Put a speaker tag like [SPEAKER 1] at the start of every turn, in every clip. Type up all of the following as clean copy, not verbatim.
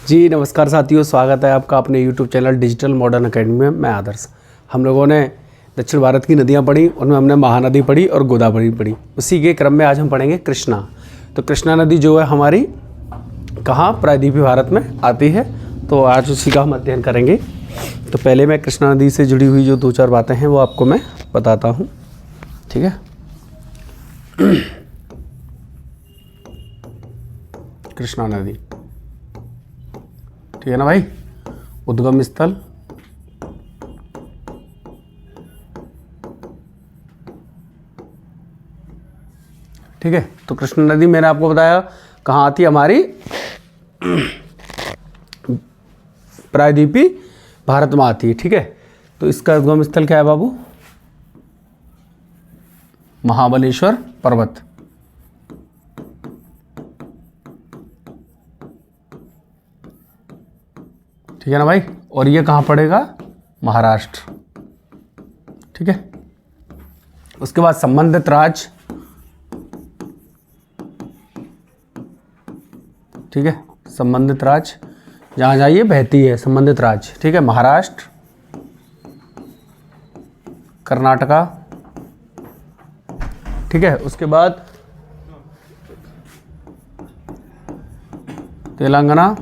[SPEAKER 1] जी नमस्कार साथियों, स्वागत है आपका अपने YouTube channel digital modern academy में। मैं आदर्श। हम लोगों ने दक्षिण भारत की नदियाँ पढ़ी, उनमें हमने महानदी पढ़ी और गोदावरी पढ़ी। उसी के क्रम में आज हम पढ़ेंगे कृष्णा। तो कृष्णा नदी जो है हमारी कहाँ, प्रायद्वीपीय भारत में आती है। तो आज उसी का हम अध्ययन करेंगे। तो पहले मैं कृष्णा नदी से जुड़ी हुई जो 2-4 बातें हैं वो आपको मैं बताता हूँ, ठीक है। कृष्णा नदी, ठीक है ना भाई। उद्गम स्थल, ठीक है। तो कृष्णा नदी मैंने आपको बताया कहाँ आती है, हमारी प्रायद्वीपीय भारत में आती है, ठीक है। तो इसका उद्गम स्थल क्या है बाबू? महाबलेश्वर पर्वत, ठीक है ना भाई। और ये कहाँ पड़ेगा? महाराष्ट्र, ठीक है। उसके बाद संबंधित राज्य, ठीक है। संबंधित राज्य जहाँ जहाँ ये बहती है, संबंधित राज्य, ठीक है। महाराष्ट्र, कर्नाटका, ठीक है। उसके बाद तेलंगाना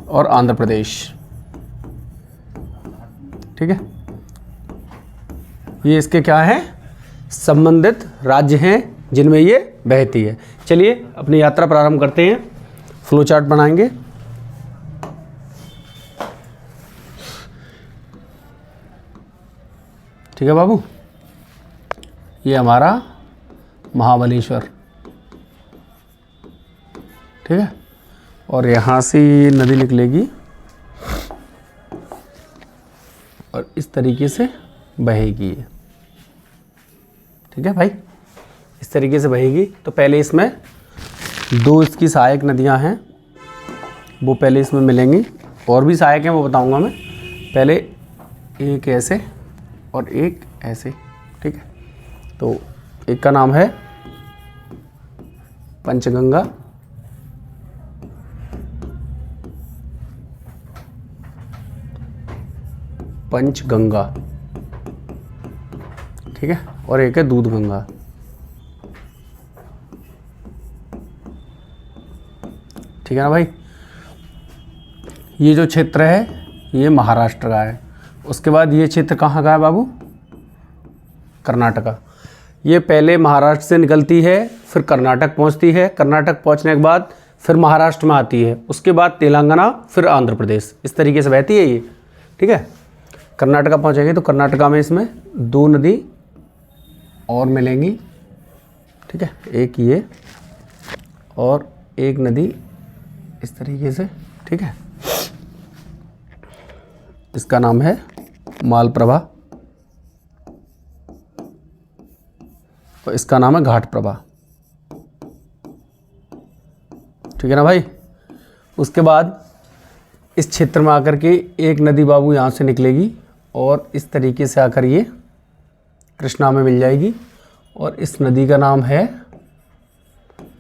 [SPEAKER 1] और आंध्र प्रदेश, ठीक है। ये इसके क्या हैं? संबंधित राज्य हैं जिनमें ये बहती है। चलिए अपनी यात्रा प्रारंभ करते हैं। फ्लो चार्ट बनाएंगे। ठीक है बाबू, ये हमारा महाबलेश्वर, ठीक है। और यहाँ से नदी निकलेगी और इस तरीके से बहेगी ये, ठीक है भाई। इस तरीके से बहेगी। तो पहले इसमें 2 इसकी सहायक नदियाँ हैं, वो पहले इसमें मिलेंगी। और भी सहायक हैं, वो बताऊंगा मैं। पहले एक ऐसे और एक ऐसे, ठीक है। तो एक का नाम है पंचगंगा, पंचगंगा, ठीक है। और एक है दूधगंगा, ठीक है ना भाई। ये जो क्षेत्र है ये महाराष्ट्र का है। उसके बाद ये क्षेत्र कहाँ का है बाबू? कर्नाटका। ये पहले महाराष्ट्र से निकलती है, फिर कर्नाटक पहुँचती है। कर्नाटक पहुँचने के बाद फिर महाराष्ट्र में आती है। उसके बाद तेलंगाना, फिर आंध्र प्रदेश। इस तरीके से बहती है ये, ठीक है। कर्नाटका पहुँचेंगे तो कर्नाटका में इसमें 2 नदी और मिलेंगी, ठीक है। एक ये और एक नदी इस तरीके से, ठीक है। इसका नाम है मालप्रभा और इसका नाम है घाटप्रभा, ठीक है ना भाई। उसके बाद इस क्षेत्र में आकर के एक नदी बाबू यहाँ से निकलेगी और इस तरीके से आकर ये कृष्णा में मिल जाएगी। और इस नदी का नाम है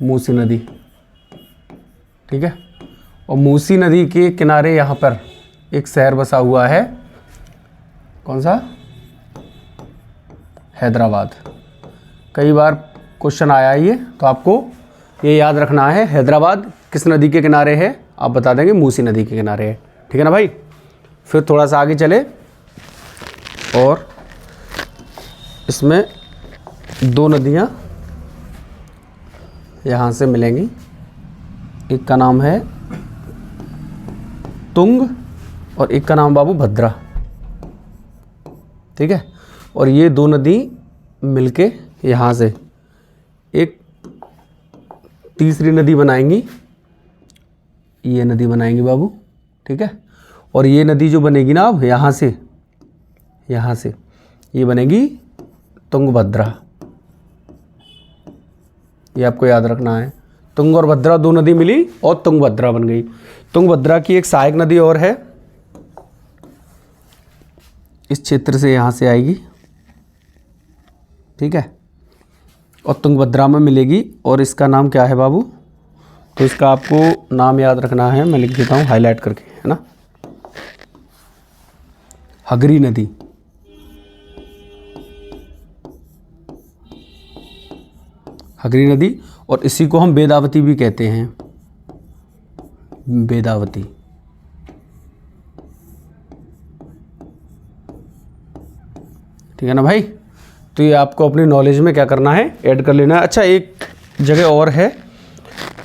[SPEAKER 1] मूसी नदी, ठीक है। और मूसी नदी के किनारे यहाँ पर एक शहर बसा हुआ है। कौन सा? हैदराबाद। कई बार क्वेश्चन आया ये, तो आपको ये याद रखना है। हैदराबाद किस नदी के किनारे है? आप बता देंगे मूसी नदी के किनारे है, ठीक है ना भाई। फिर थोड़ा सा आगे चले और इसमें 2 नदियाँ यहाँ से मिलेंगी। एक का नाम है तुंग और एक का नाम बाबू भद्रा, ठीक है। और ये 2 नदी मिलके यहाँ से एक तीसरी नदी बनाएंगी। ये नदी बनाएंगी बाबू, ठीक है। और ये नदी जो बनेगी ना अब यहाँ से ये बनेगी तुंगभद्रा। ये आपको याद रखना है। तुंग और भद्रा 2 नदी मिली और तुंगभद्रा बन गई। तुंगभद्रा की एक सहायक नदी और है, इस क्षेत्र से यहाँ से आएगी, ठीक है। और तुंगभद्रा में मिलेगी और इसका नाम क्या है बाबू? तो इसका आपको नाम याद रखना है, मैं लिख देता हूँ हाईलाइट करके, है ना। हगरी नदी, हगरी नदी, और इसी को हम वेदावती भी कहते हैं, वेदावती। ठीक है ना भाई। तो ये आपको अपनी नॉलेज में क्या करना है, ऐड कर लेना है। अच्छा, एक जगह और है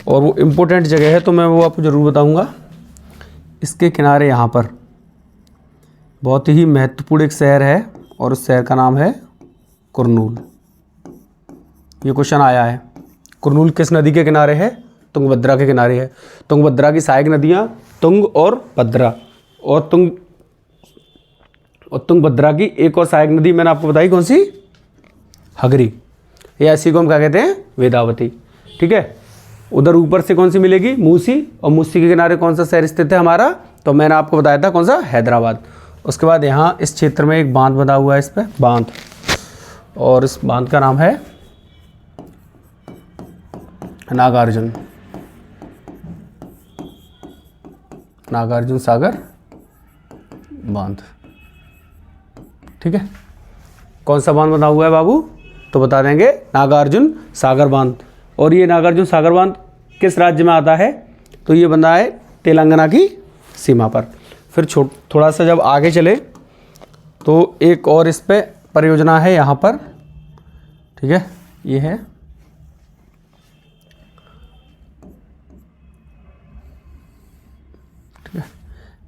[SPEAKER 1] और वो इम्पोर्टेंट जगह है, तो मैं वो आपको ज़रूर बताऊंगा। इसके किनारे यहाँ पर बहुत ही महत्वपूर्ण एक शहर है और उस शहर का नाम है कुरनूल। ये क्वेश्चन आया है। कुरनूल किस नदी के किनारे है? तुंगभद्रा के किनारे है। तुंगभद्रा की सहायक नदियाँ तुंग और भद्रा, और तुंगभद्रा की एक और सहायक नदी मैंने आपको बताई, कौन सी? हगरी। या इसी को हम क्या कहते हैं? वेदावती। ठीक है। उधर ऊपर से कौन सी मिलेगी? मूसी, और मूसी के किनारे कौन सा शहर स्थित है हमारा? तो मैंने आपको बताया था कौन सा? हैदराबाद। उसके बाद यहाँ इस क्षेत्र में एक बांध बना हुआ है, इस पर बांध, और इस बांध का नाम है नागार्जुन, नागार्जुन सागर बांध। ठीक है। कौन सा बांध बना हुआ है बाबू? तो बता देंगे, नागार्जुन सागर बांध। और ये नागार्जुन सागर बांध किस राज्य में आता है? तो ये बना है तेलंगाना की सीमा पर। फिर थोड़ा सा जब आगे चले तो एक और इस पे परियोजना है यहाँ पर। ठीक है, ये है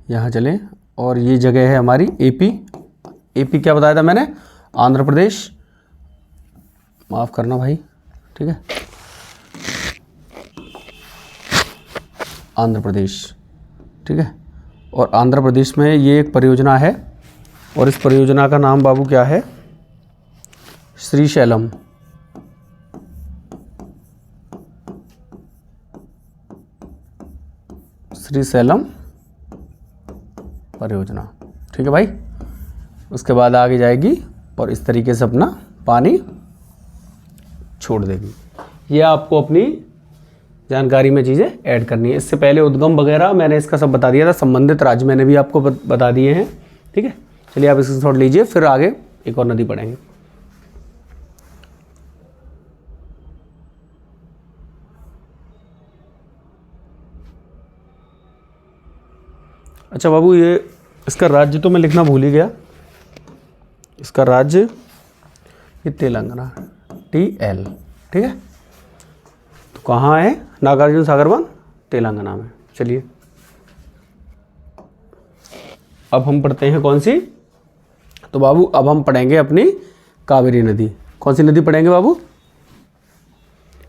[SPEAKER 1] यहाँ चलें, और ये जगह है हमारी एपी। एपी क्या बताया था मैंने? आंध्र प्रदेश, माफ़ करना भाई। ठीक है, आंध्र प्रदेश। ठीक है, और आंध्र प्रदेश में ये एक परियोजना है, और इस परियोजना का नाम बाबू क्या है? श्रीशैलम। श्रीशैलम परियोजना। ठीक है भाई। उसके बाद आगे जाएगी और इस तरीके से अपना पानी छोड़ देगी। ये आपको अपनी जानकारी में चीज़ें ऐड करनी है। इससे पहले उद्गम वगैरह मैंने इसका सब बता दिया था, संबंधित राज्य मैंने भी आपको बता दिए हैं। ठीक है, चलिए आप इसको शॉट लीजिए, फिर आगे एक और नदी पढ़ेंगे। अच्छा बाबू, ये इसका राज्य तो मैं लिखना भूल ही गया। इसका राज्य ये तेलंगाना, TL। ठीक है, तो कहाँ है नागार्जुन सागर बांध? तेलंगाना में। चलिए अब हम पढ़ते हैं कौन सी? तो बाबू अब हम पढ़ेंगे अपनी कावेरी नदी। कौन सी नदी पढ़ेंगे बाबू?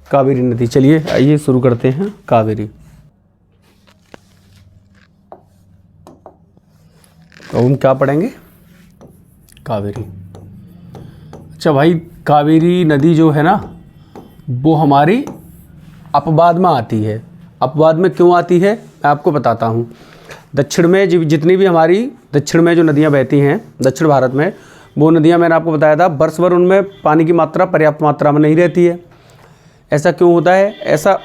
[SPEAKER 1] कावेरी नदी। चलिए आइए शुरू करते हैं। कावेरी। तो हम क्या पढ़ेंगे? कावेरी। अच्छा भाई, कावेरी नदी जो है ना, वो हमारी अपवाद में आती है। अपवाद में क्यों आती है मैं आपको बताता हूँ। दक्षिण में जितनी भी हमारी दक्षिण में जो नदियाँ बहती हैं दक्षिण भारत में, वो नदियाँ मैंने आपको बताया था वर्ष भर उनमें पानी की मात्रा पर्याप्त मात्रा में नहीं रहती है। ऐसा क्यों होता है? ऐसा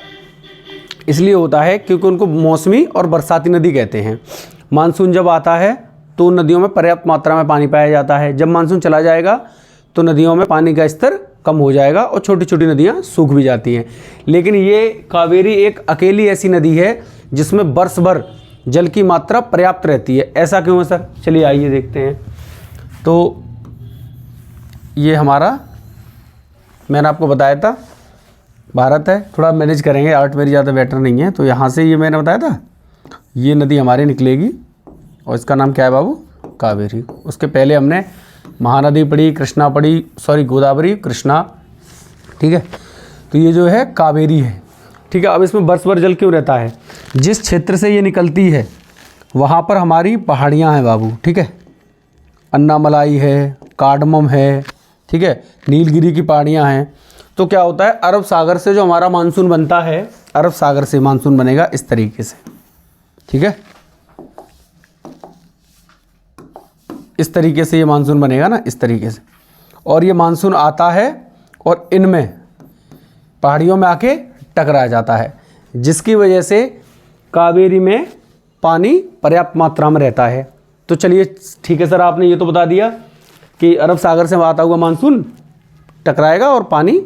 [SPEAKER 1] इसलिए होता है क्योंकि उनको मौसमी और बरसाती नदी कहते हैं। मानसून जब आता है तो उन नदियों में पर्याप्त मात्रा में पानी पाया जाता है। जब मानसून चला जाएगा तो नदियों में पानी का स्तर कम हो जाएगा और छोटी छोटी नदियाँ सूख भी जाती हैं। लेकिन ये कावेरी एक अकेली ऐसी नदी है जिसमें वर्ष भर जल की मात्रा पर्याप्त रहती है। ऐसा क्यों है सर? चलिए आइए देखते हैं। तो ये हमारा, मैंने आपको बताया था भारत है, थोड़ा मैनेज करेंगे, आर्ट मेरी ज़्यादा बेटर नहीं है। तो यहाँ से ये मैंने बताया था, ये नदी हमारी निकलेगी और इसका नाम क्या है बाबू? कावेरी। उसके पहले हमने महानदी पढ़ी, कृष्णा पढ़ी, सॉरी गोदावरी, कृष्णा। ठीक है, तो ये जो है कावेरी है। ठीक है, अब इसमें वर्ष भर जल क्यों रहता है? जिस क्षेत्र से ये निकलती है वहाँ पर हमारी पहाड़ियाँ हैं बाबू। ठीक है, अन्नामलाई है, कार्डमम है, ठीक है, नीलगिरी की पहाड़ियाँ हैं। तो क्या होता है, अरब सागर से जो हमारा मानसून बनता है, अरब सागर से मानसून बनेगा इस तरीके से। ठीक है, इस तरीके से ये मानसून बनेगा ना, इस तरीके से। और ये मानसून आता है और इनमें पहाड़ियों में आके टकरा जाता है। जिसकी वजह से कावेरी में पानी पर्याप्त मात्रा में रहता है। तो चलिए ठीक है सर, आपने ये तो बता दिया कि अरब सागर से आता हुआ मानसून टकराएगा और पानी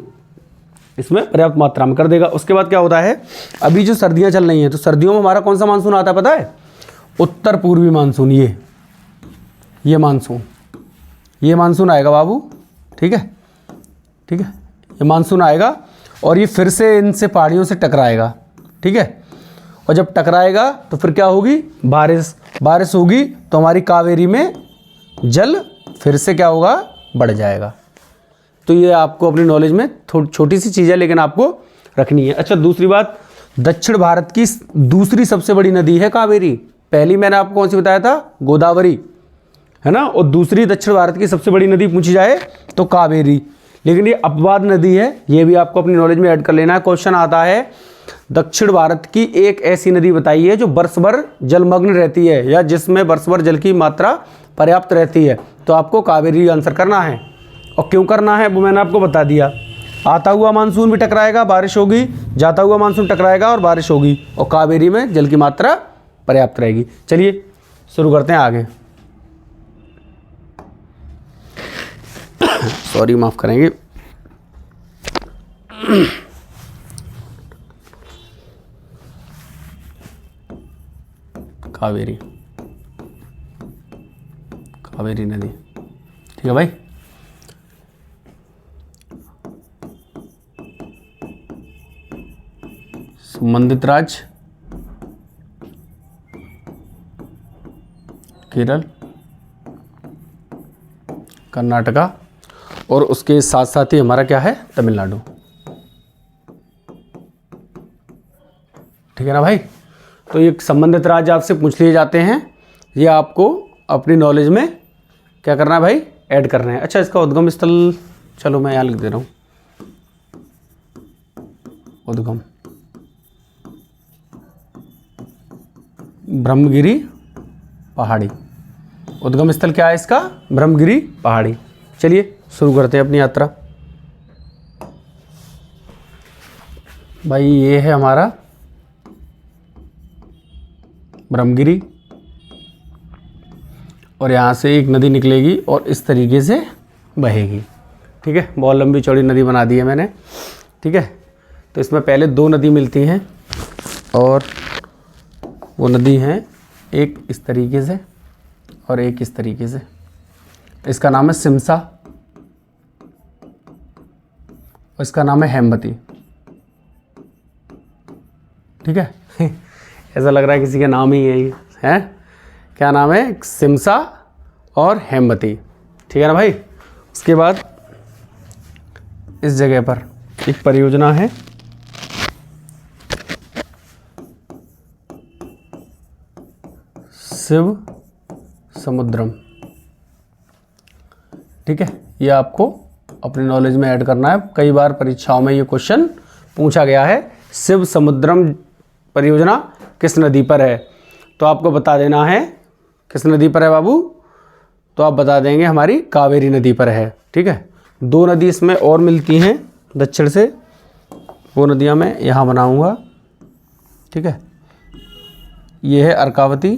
[SPEAKER 1] इसमें पर्याप्त मात्रा में कर देगा। उसके बाद क्या होता है, अभी जो सर्दियां चल रही हैं तो सर्दियों में हमारा कौन सा मानसून आता है पता है? उत्तर पूर्वी मानसून। ये मानसून आएगा बाबू, ठीक है, ठीक है, ये मानसून आएगा और ये फिर से इनसे पहाड़ियों से टकराएगा, ठीक है। और जब टकराएगा तो फिर क्या होगी? बारिश होगी तो हमारी कावेरी में जल फिर से क्या होगा? बढ़ जाएगा। तो ये आपको अपनी नॉलेज में छोटी सी चीज़ है लेकिन आपको रखनी है। अच्छा, दूसरी बात, दक्षिण भारत की दूसरी सबसे बड़ी नदी है कावेरी। पहली मैंने आपको कौन सी बताया था? गोदावरी, है ना। और दूसरी दक्षिण भारत की सबसे बड़ी नदी पूछी जाए तो कावेरी। लेकिन ये अपवाद नदी है, ये भी आपको अपनी नॉलेज में ऐड कर लेना है। क्वेश्चन आता है दक्षिण भारत की एक ऐसी नदी बताइए जो वर्ष भर जलमग्न रहती है या जिसमें वर्ष भर जल की मात्रा पर्याप्त रहती है। तो आपको कावेरी आंसर करना है। और क्यों करना है वो मैंने आपको बता दिया। आता हुआ मानसून भी टकराएगा, बारिश होगी, जाता हुआ मानसून टकराएगा और बारिश होगी, और कावेरी में जल की मात्रा पर्याप्त रहेगी। चलिए शुरू करते हैं आगे। सॉरी, माफ करेंगे। कावेरी नदी, ठीक है भाई। संबंधित राज्य केरल, कर्नाटका और उसके साथ साथ ही हमारा क्या है? तमिलनाडु, ठीक है ना भाई। तो ये संबंधित राज्य आपसे पूछ लिए जाते हैं, ये आपको अपनी नॉलेज में क्या करना है भाई? ऐड करना है। अच्छा, इसका उद्गम स्थल, चलो मैं यहाँ लिख दे रहा हूँ, उद्गम ब्रह्मगिरी पहाड़ी। उद्गम स्थल क्या है इसका? ब्रह्मगिरी पहाड़ी। चलिए शुरू करते हैं अपनी यात्रा। भाई ये है हमारा ब्रह्मगिरी, और यहाँ से एक नदी निकलेगी और इस तरीके से बहेगी, ठीक है। बहुत लंबी चौड़ी नदी बना दी है मैंने, ठीक है। तो इसमें पहले दो नदी मिलती हैं और वो नदी हैं एक इस तरीके से और एक इस तरीके से। इसका नाम है सिमसा और इसका नाम है हेमवती, ठीक है। ऐसा लग रहा है किसी का नाम ही है ये, है क्या नाम है? सिमसा और हेमवती, ठीक है ना भाई। उसके बाद इस जगह पर एक परियोजना है, शिव समुद्रम, ठीक है। ये आपको अपनी नॉलेज में ऐड करना है। कई बार परीक्षाओं में ये क्वेश्चन पूछा गया है, शिव समुद्रम परियोजना किस नदी पर है? तो आपको बता देना है किस नदी पर है बाबू? तो आप बता देंगे हमारी कावेरी नदी पर है, ठीक है। दो नदी इसमें और मिलती हैं दक्षिण से, वो नदियाँ मैं यहाँ बनाऊँगा, ठीक है। ये है अर्कावती,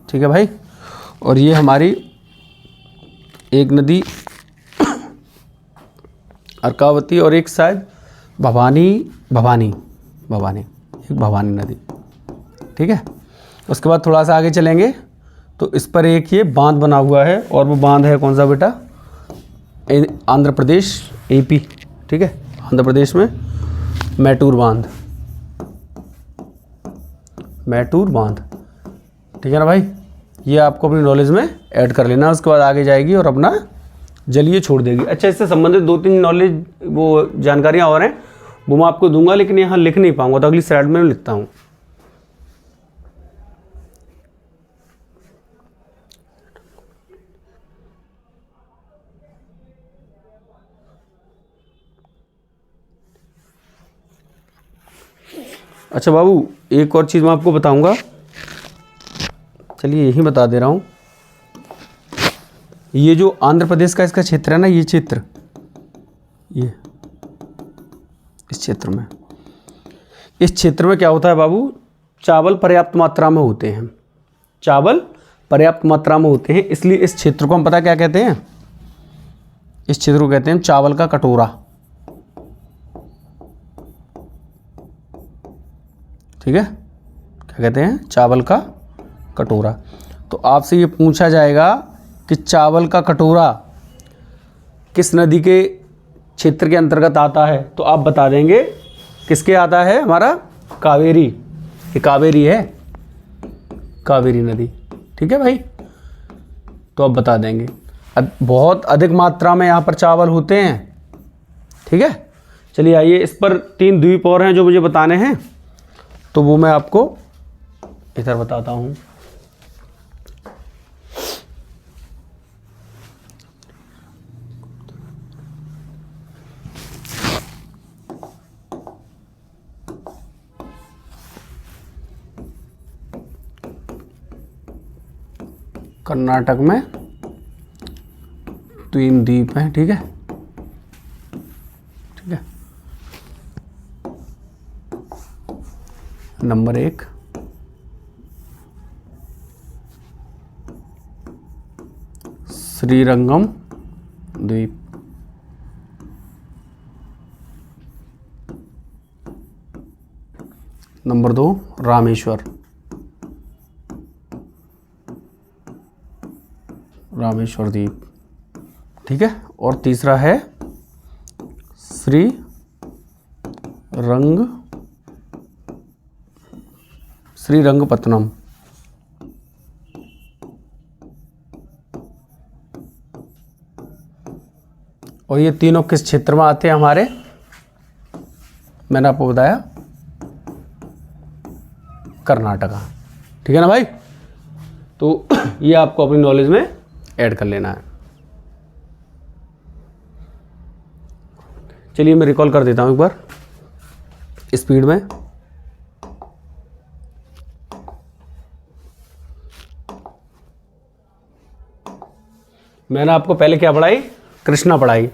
[SPEAKER 1] ठीक है भाई। और ये हमारी एक नदी अर्कावती और एक शायद भवानी, एक भवानी नदी, ठीक है। उसके बाद थोड़ा सा आगे चलेंगे तो इस पर एक ये बांध बना हुआ है, और वो बांध है कौन सा बेटा? आंध्र प्रदेश, एपी, ठीक है। आंध्र प्रदेश में मैटूर बांध, ठीक है ना भाई। ये आपको अपनी नॉलेज में ऐड कर लेना, उसके बाद आगे जाएगी और अपना जलिए छोड़ देगी। अच्छा, इससे संबंधित दो तीन नॉलेज वो जानकारियाँ और हैं, वो मैं आपको दूंगा, लेकिन यहाँ लिख नहीं पाऊंगा, तो अगली स्लाइड में लिखता हूँ। अच्छा बाबू, एक और चीज़ मैं आपको बताऊंगा, चलिए यही बता दे रहा हूँ। ये जो आंध्र प्रदेश का इसका क्षेत्र है ना, ये क्षेत्र, ये इस क्षेत्र में। इस क्षेत्र में क्या होता है बाबू, चावल पर्याप्त मात्रा में होते हैं, चावल पर्याप्त मात्रा में होते हैं, इसलिए इस क्षेत्र को हम पता क्या कहते हैं, इस क्षेत्र को कहते हैं चावल का कटोरा। ठीक है, क्या कहते हैं, चावल का कटोरा। तो आपसे ये पूछा जाएगा कि चावल का कटोरा किस नदी के क्षेत्र के अंतर्गत आता है, तो आप बता देंगे किसके आता है, हमारा कावेरी, ये कावेरी है, कावेरी नदी। ठीक है भाई, तो आप बता देंगे। बहुत अधिक मात्रा में यहाँ पर चावल होते हैं। ठीक है, चलिए आइए, इस पर 3 द्वीप और हैं जो मुझे बताने हैं, तो वो मैं आपको इधर बताता हूँ। कर्नाटक में 3 द्वीप हैं। ठीक है, ठीक है। नंबर 1 श्रीरंगम द्वीप, नंबर 2 रामेश्वर, रामेश्वर द्वीप। ठीक है, और तीसरा है श्रीरंगपत्तनम। और ये तीनों किस क्षेत्र में आते हैं हमारे, मैंने आपको बताया कर्नाटका। ठीक है ना भाई, तो ये आपको अपनी नॉलेज में ऐड कर लेना है। चलिए मैं रिकॉल कर देता हूं एक बार स्पीड में। मैंने आपको पहले क्या पढ़ाई, कृष्णा पढ़ाई।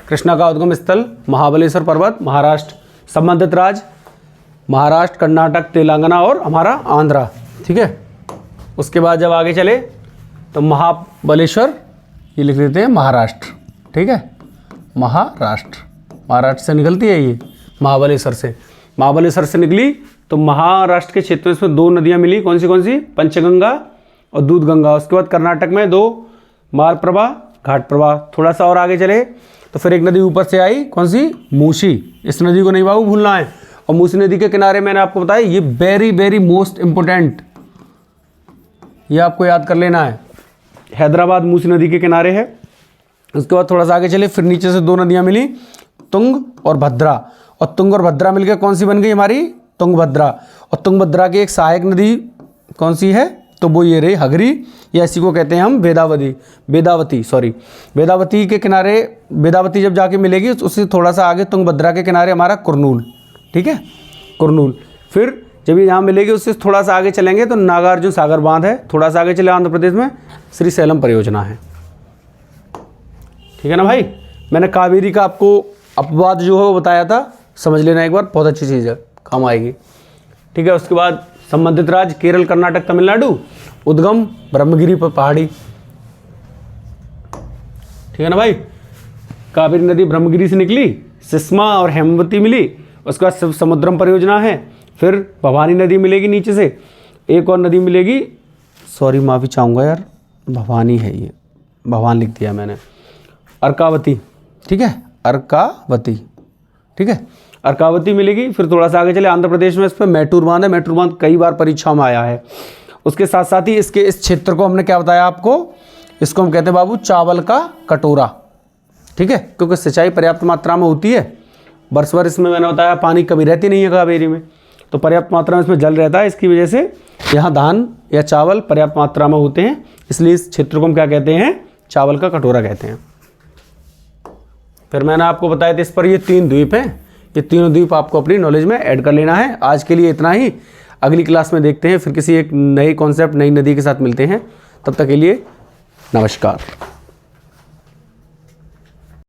[SPEAKER 1] कृष्णा का उद्गम स्थल महाबलेश्वर पर्वत, महाराष्ट्र, संबंधित राज्य महाराष्ट्र, कर्नाटक, तेलंगाना और हमारा आंध्रा। ठीक है, उसके बाद जब आगे चले तो महाबलेश्वर, ये लिख देते हैं महाराष्ट्र। ठीक है, महाराष्ट्र, महाराष्ट्र से निकलती है ये, महाबलेश्वर से, महाबलेश्वर से निकली तो महाराष्ट्र के क्षेत्र में इसमें 2 नदियाँ मिली, कौन सी, पंचगंगा और दूधगंगा। उसके बाद कर्नाटक में 2 मालप्रभा, घाटप्रभा। थोड़ा सा और आगे चले तो फिर एक नदी ऊपर से आई, कौन सी, मूसी। इस नदी को नहीं बाबू भूलना है। और मूसी नदी के किनारे मैंने आपको बताया, ये वेरी वेरी मोस्ट इंपोर्टेंट, ये आपको याद कर लेना है। हैदराबाद मूसी नदी के किनारे है। उसके बाद थोड़ा सा आगे चले, फिर नीचे से 2 नदियाँ मिली, तुंग और भद्रा। और तुंग और भद्रा मिलकर कौन सी बन गई हमारी, तुंगभद्रा। और तुंगभद्रा की एक सहायक नदी कौन सी है, तो वो ये रही हगरी, या इसी को कहते हैं हम वेदावती के किनारे। वेदावती जब जाके मिलेगी उससे थोड़ा सा आगे तुंगभद्रा के किनारे हमारा कुरनूल। ठीक है, कुरनूल। फिर जब ये यहाँ मिलेगी उससे थोड़ा सा आगे चलेंगे तो नागार्जुन सागर बांध है। थोड़ा सा आगे चले आंध्र प्रदेश में श्रीशैलम परियोजना है। ठीक है ना भाई, मैंने कावेरी का आपको अपवाद जो है वो बताया था, समझ लेना एक बार, बहुत अच्छी चीज़ है, काम आएगी। ठीक है, उसके बाद संबंधित राज्य केरल, कर्नाटक, तमिलनाडु, उद्गम ब्रह्मगिरी पर पहाड़ी। ठीक है ना भाई, कावेरी नदी ब्रह्मगिरी से निकली, सिस्मा और हेमवती मिली। उसके बाद समुद्रम परियोजना है। फिर भवानी नदी मिलेगी नीचे से, एक और नदी मिलेगी, सॉरी माफ़ी चाहूँगा यार, भवानी है ये, भवान लिख दिया मैंने, अर्कावती। ठीक है, अर्कावती। ठीक है, अर्कावती मिलेगी। फिर थोड़ा सा आगे चले, आंध्र प्रदेश में इस पर मैटूर बांध है। मैटूर बांध कई बार परीक्षा में आया है। उसके साथ साथ ही इसके इस क्षेत्र को हमने क्या बताया आपको, इसको हम कहते हैं बाबू चावल का कटोरा। ठीक है, क्योंकि सिंचाई पर्याप्त मात्रा में होती है, वर्ष भर इसमें मैंने बताया पानी कमी रहती नहीं है कावेरी में, तो पर्याप्त मात्रा में इसमें जल रहता है। इसकी वजह से यहाँ धान या चावल पर्याप्त मात्रा में होते हैं, इसलिए इस क्षेत्र को हम क्या कहते हैं, चावल का कटोरा कहते हैं। फिर मैंने आपको बताया था इस पर ये 3 द्वीप हैं, ये तीनों द्वीप आपको अपनी नॉलेज में ऐड कर लेना है। आज के लिए इतना ही, अगली क्लास में देखते हैं, फिर किसी एक नई कॉन्सेप्ट, नई नदी के साथ मिलते हैं। तब तक के लिए नमस्कार।